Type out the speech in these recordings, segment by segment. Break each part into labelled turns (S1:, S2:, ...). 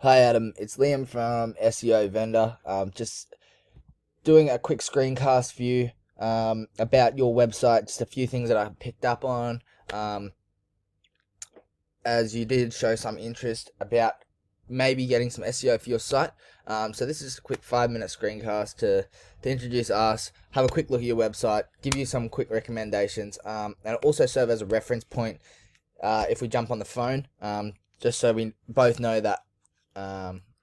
S1: Hi Adam, it's Liam from SEO Vendor. Just doing a quick screencast for you about your website, just a few things that I picked up on. Um, as you did show some interest about maybe getting some SEO for your site. So this is a quick 5-minute screencast to introduce us, have a quick look at your website, give you some quick recommendations, and also serve as a reference point if we jump on the phone, just so we both know that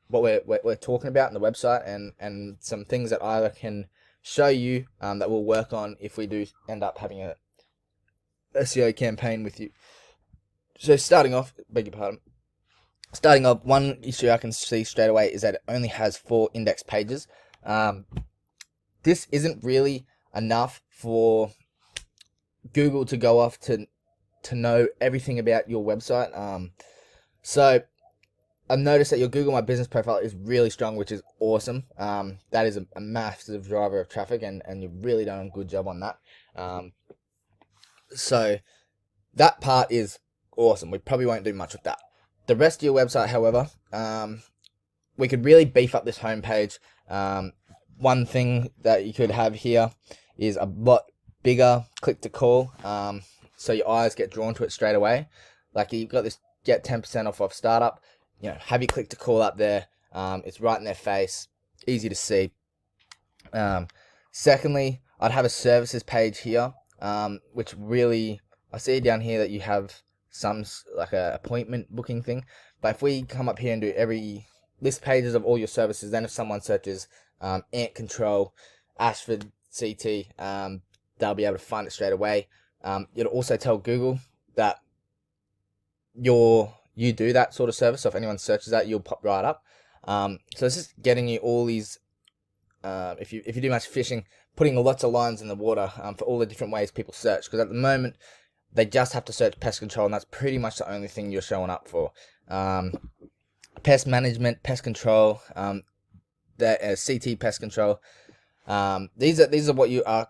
S1: what we're talking about on the website, and some things that I can show you that we'll work on if we do end up having a SEO campaign with you. So starting off, beg your pardon. Starting off, one issue I can see straight away is that it only has 4 index pages. This isn't really enough for Google to go off to know everything about your website. So I've noticed that your Google My Business profile is really strong, which is awesome. That is a massive driver of traffic, and you've really done a good job on that. So that part is awesome. We probably won't do much with that. The rest of your website, however, we could really beef up this homepage. One thing that you could have here is a lot bigger click to call, so your eyes get drawn to it straight away. Like you've got this get 10% off startup. Have your click to call up there. It's right in their face, easy to see. Secondly, I'd have a services page here, which really, I see down here that you have some like a appointment booking thing. But if we come up here and do every list pages of all your services, then if someone searches ant control, Ashford CT, they'll be able to find it straight away. It'll also tell Google that you do that sort of service, so if anyone searches that, you'll pop right up. So it's just getting you all these, if you do much fishing, putting lots of lines in the water for all the different ways people search, because at the moment they just have to search pest control, and that's pretty much the only thing you're showing up for. Pest management, pest control, CT pest control. These are what you are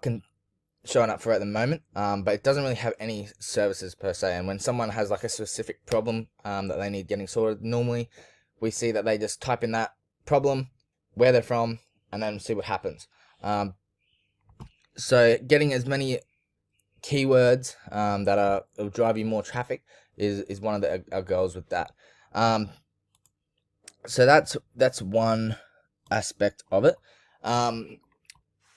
S1: showing up for at the moment, but it doesn't really have any services per se. And when someone has like a specific problem that they need getting sorted, normally we see that they just type in that problem, where they're from, and then see what happens. So getting as many keywords that will drive you more traffic is one of our goals with that. So that's one aspect of it.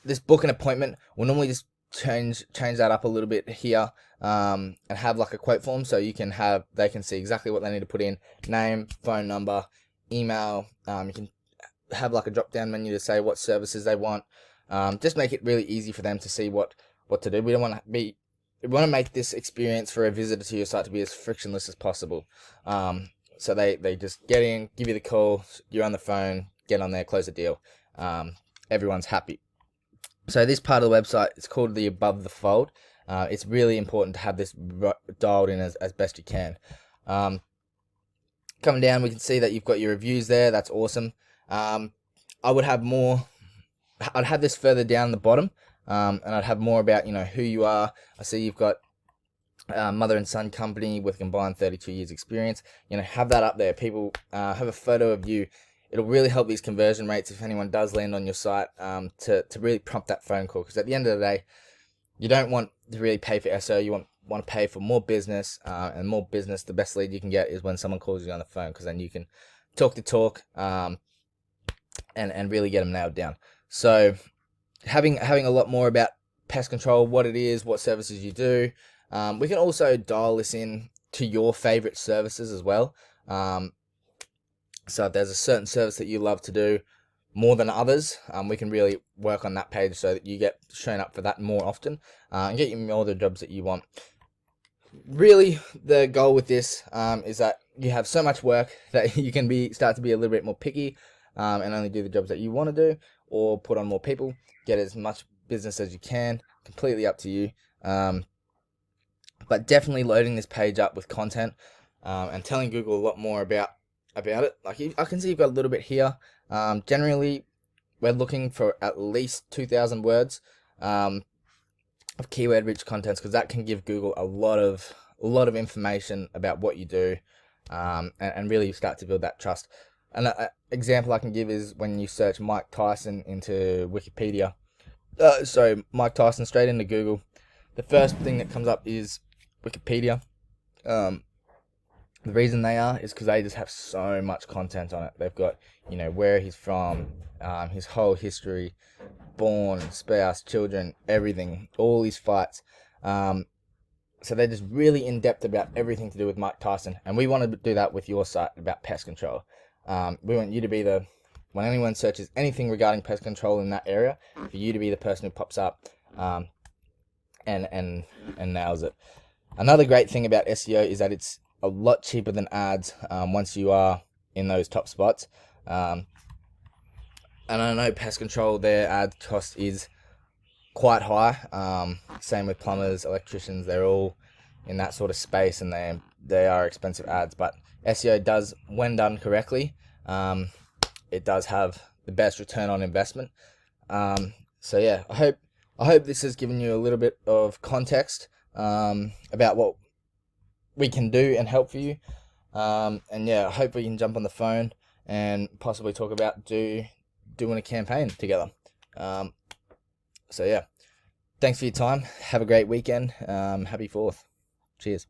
S1: This book an appointment will normally just change that up a little bit here, and have like a quote form, so they can see exactly what they need to put in: name, phone number, email. You can have like a drop down menu to say what services they want. Just make it really easy for them to see what to do. We want to make this experience for a visitor to your site to be as frictionless as possible. So they just get in, give you the call, you're on the phone, get on there, close the deal. Everyone's happy. So this part of the website is called the above the fold. It's really important to have this dialed in as best you can. Coming down, we can see that you've got your reviews there. That's awesome. I would have more. I'd have this further down the bottom, and I'd have more about who you are. I see you've got mother and son company with combined 32 years experience. Have that up there. People have a photo of you. It'll really help these conversion rates if anyone does land on your site, to really prompt that phone call. Because at the end of the day, you don't want to really pay for SEO. You want to pay for more business, and more business. The best lead you can get is when someone calls you on the phone, because then you can talk the talk, and really get them nailed down. So having a lot more about pest control, what it is, what services you do. We can also dial this in to your favorite services as well. So if there's a certain service that you love to do more than others, we can really work on that page so that you get shown up for that more often, and get you more of the jobs that you want. Really, the goal with this is that you have so much work that you can start to be a little bit more picky, and only do the jobs that you want to do, or put on more people, get as much business as you can. Completely up to you. But definitely loading this page up with content, and telling Google a lot more about it. Like I can see you've got a little bit here. Generally, we're looking for at least 2,000 words of keyword-rich contents, because that can give Google a lot of information about what you do, and really start to build that trust. An example I can give is when you search Mike Tyson into Wikipedia. Mike Tyson straight into Google. The first thing that comes up is Wikipedia. The reason they are is because they just have so much content on it. They've got, where he's from, his whole history, born, spouse, children, everything, all his fights. So they're just really in depth about everything to do with Mike Tyson. And we want to do that with your site about pest control. We want you to be when anyone searches anything regarding pest control in that area, for you to be the person who pops up and nails it. Another great thing about SEO is that it's a lot cheaper than ads once you are in those top spots. And I know pest control, their ad cost is quite high. Same with plumbers, electricians, they're all in that sort of space, and they are expensive ads. But SEO does, when done correctly, it does have the best return on investment. So yeah, I hope this has given you a little bit of context about what we can do and help for you. And yeah, I hope we can jump on the phone and possibly talk about doing a campaign together. So yeah, thanks for your time. Have a great weekend. Happy 4th. Cheers.